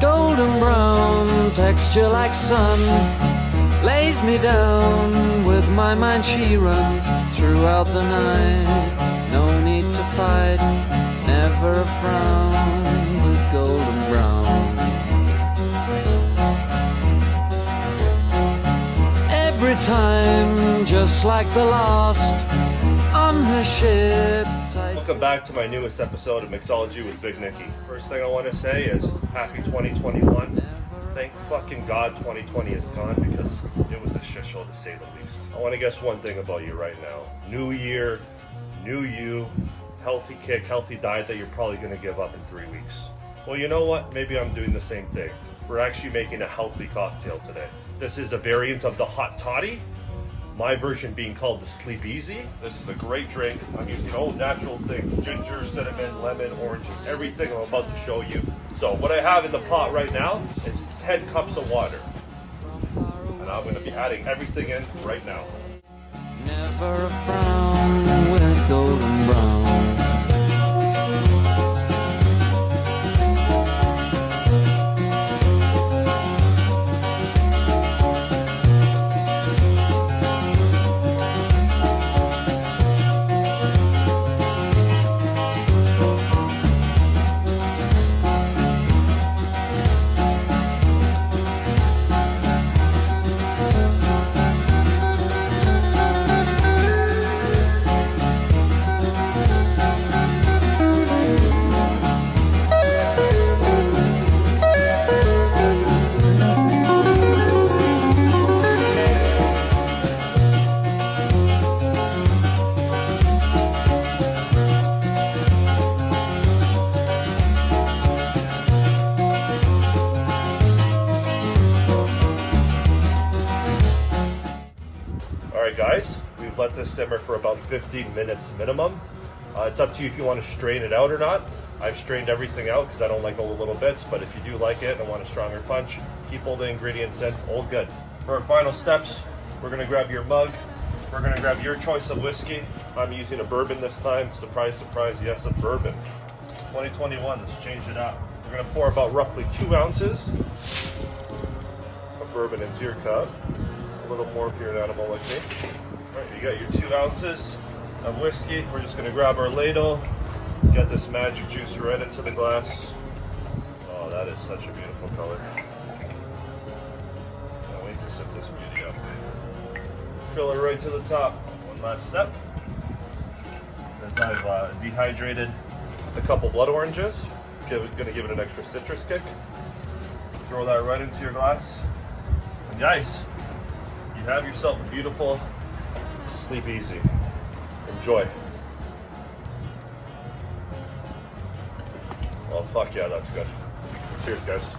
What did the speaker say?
Golden brown texture like sun lays me down. With my mind she runs throughout the night. No need to fight, never a frown with golden brown. Every time, just like the last on her ship. Welcome back to my newest episode of Mixology with Big Nicky. First thing I want to say is happy 2021. Thank fucking God 2020 is gone, because it was a shit show to say the least. I want to guess one thing about you right now. New year, new you, healthy kick, healthy diet that you're probably going to give up in 3 weeks. Well, you know what? Maybe I'm doing the same thing. We're actually making a healthy cocktail today. This is a variant of the Hot Toddy. My version being called the Sleep Easy. This is a great drink. I'm using all natural things: ginger, cinnamon, lemon, oranges, everything I'm about to show you. So what I have in the pot right now is 10 cups of water. And I'm gonna be adding everything in right now. Never a frown with golden brown. Alright guys, we've let this simmer for about 15 minutes minimum. It's up to you if you want to strain it out or not. I've strained everything out because I don't like all the little bits, but if you do like it and want a stronger punch, keep all the ingredients in, all good. For our final steps, we're going to grab your mug. We're going to grab your choice of whiskey. I'm using a bourbon this time. Surprise, surprise, yes, a bourbon. 2021, let's change it up. We're going to pour about roughly 2 ounces of bourbon into your cup. A little more if you're an animal like me. All right, you got your 2 ounces of whiskey. We're just gonna grab our ladle, get this magic juice right into the glass. Oh, that is such a beautiful color. Can't wait to sip this beauty up. Fill it right to the top. One last step. As I've dehydrated a couple blood oranges. Gonna give it an extra citrus kick. Throw that right into your glass. And guys, you have yourself a beautiful Sleep Easy. Enjoy. Oh fuck yeah, that's good. Cheers guys.